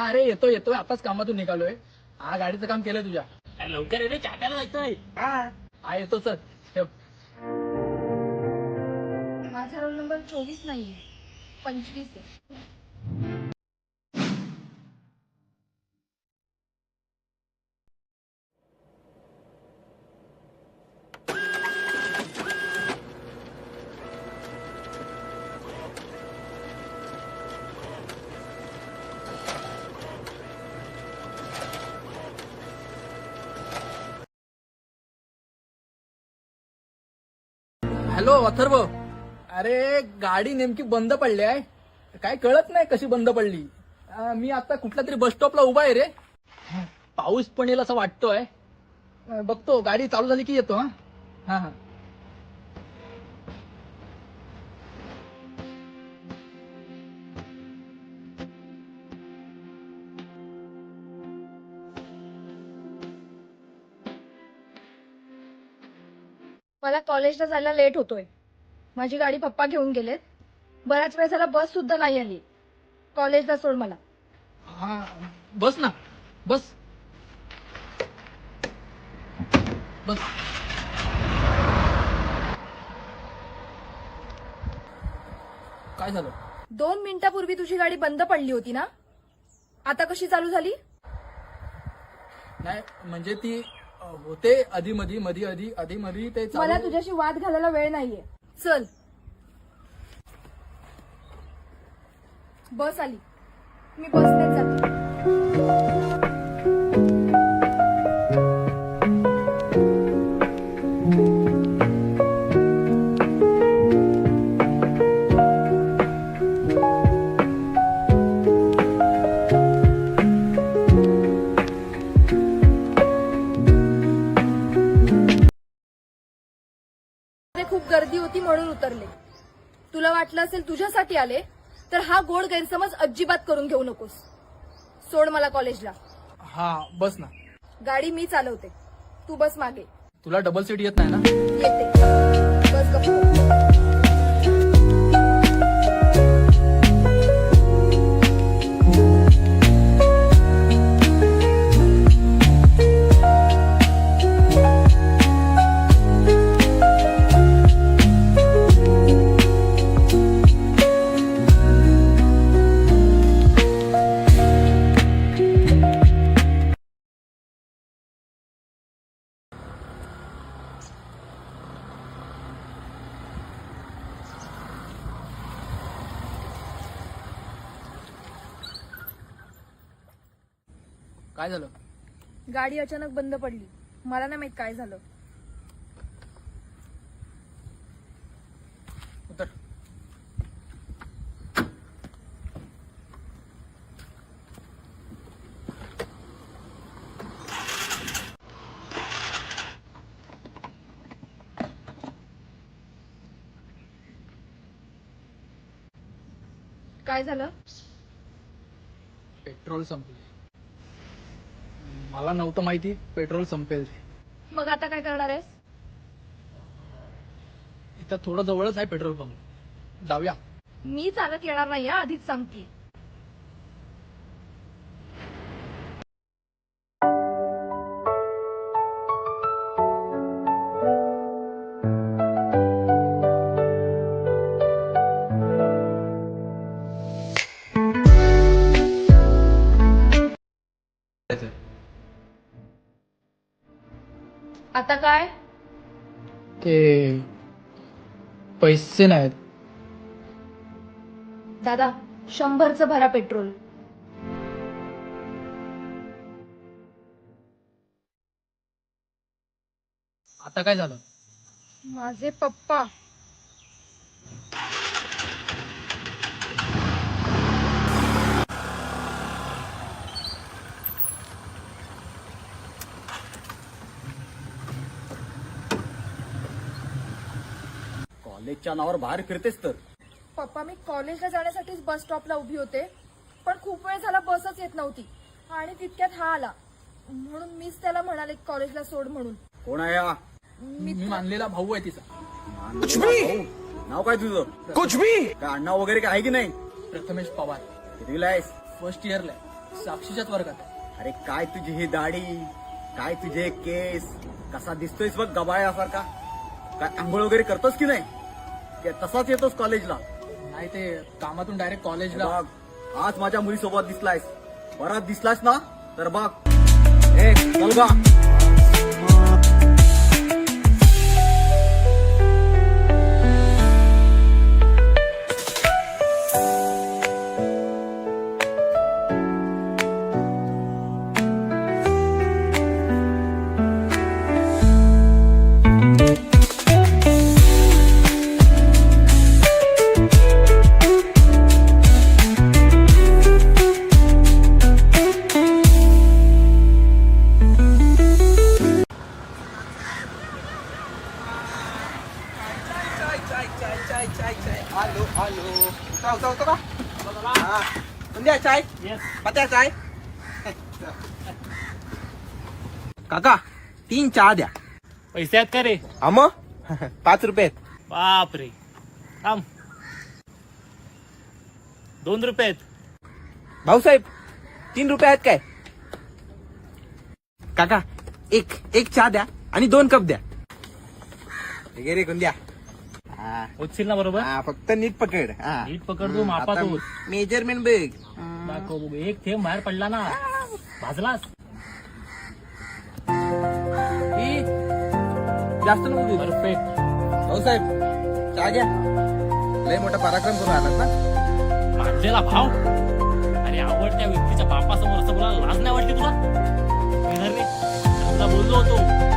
हा अरे येतोय येतोय, आताच कामातून निघालोय. हा गाडीचं काम केलंय तुझ्या. लवकर ये रे, चाट्याला जायचंय. हा येतो सर. ठेव. माझा रोल नंबर 24 नाहीये, 25 आहे. हॅलो अथर्व. अरे गाडी नेमकी बंद पडली आहे, काय कळत नाही कशी बंद पडली. मी आता कुठल्या तरी बस स्टॉपला उभा आहे रे. पाऊस पण येईल असं वाटतोय. बघतो गाडी चालू झाली की येतो. हा हा. मला कॉलेजला जायला लेट होतोय. माझी गाडी पप्पा घेऊन गेलेत. बराच वेळ झाला बस सुद्धा नाही आली. कॉलेजला सोड मला. हा बस ना, बस बस. काय झालं? 2 मिनिटापूर्वी तुझी गाडी बंद पडली होती ना, आता कशी चालू झाली? नाही म्हणजे ती होते आधी मधी आधी मधी ते चालू- मला तुझ्याशी वाद घालायला वेळ नाहीये. चल. बस आली, मी बसनेच जाते. खूप गर्दी होती म्हणून उतरले. तुला वाटलं असेल तुझ्यासाठी आले, तर हा गोड गैरसमज अजिबात करून घेऊ नकोस. सोड मला कॉलेजला. हा बस ना. गाडी मी चालवते, तू बस मागे. तुला डबल सीट येत नाही ना? येते. बस गप्प. काय झालं? गाडी अचानक बंद पडली. मला नाही माहित काय झालं. उतर. काय झालं? पेट्रोल संपले. मला नव्हतं माहिती पेट्रोल संपेल ते. मग आता काय करणार आहेस? इथं थोडं जवळच आहे पेट्रोल पंप, जाऊया. मी चालत येणार नाही, आधीच सांगते. आता काय? ते पैसे नाहीत. दादा, 100चं भरा पेट्रोल. आता काय झालं? माझे पप्पा. कॉलेजच्या नावावर बाहेर फिरतेस तर. पप्पा, मी कॉलेजला जाण्यासाठीच बस स्टॉपला उभी होते, पण खूप वेळ झाला बसच येत नव्हती आणि तितक्यात हा आला, म्हणून मीच त्याला म्हणाले कॉलेजला सोड म्हणून. कोण आहे हा? मी मानलेला भाऊ आहे तिचा. भाऊ? नाव काय तुझं? कुछ भी काय अण्णा वगैरे काय आहे की नाही? प्रथमेश पवार. कितवीला आहेस? फर्स्ट इयरला आहे. साक्षीच्याच वर्गात. अरे काय तुझी ही दाढी, काय तुझे केस, कसा दिसतोयस बघ गबाळ्यासारखा. काय आंघोळ वगैरे करतोस की नाही, की तसाच येतोस कॉलेजला? नाही ते कामातून डायरेक्ट कॉलेजला. बघ, आज माझ्या मुलीसोबत दिसलायस, बराच दिसलास ना तर बघ. ए चल गा. आलो उठा का द्या चाय पत्या चाय. काका 3 चहा द्या. पैसे आहेत का रे? मग 5 रुपये आहेत. बाप रे, थांब. 2 रुपये आहेत. भाऊसाहेब 3 रुपये आहेत काय? काका एक चहा द्या आणि 2 कप द्या. वगैरे कोण द्या. होतशील ना बरोबर? फक्त नीट पकड. नीट पकड तू, मापात होत. मेजरमेंट बघ. दाखव बघू. एक थेंब बाहेर पडला ना भाजलास. जास्त नको देऊ. परफेक्ट. भाऊसाहेब चहा घ्या. लय मोठा पराक्रम करून आलात ना. भाजलेला भाव. अरे आवडत्या व्यक्तीच्या बापासमोर असं बोलायला लाज नाही वाटली तुला? मी बोललो होतो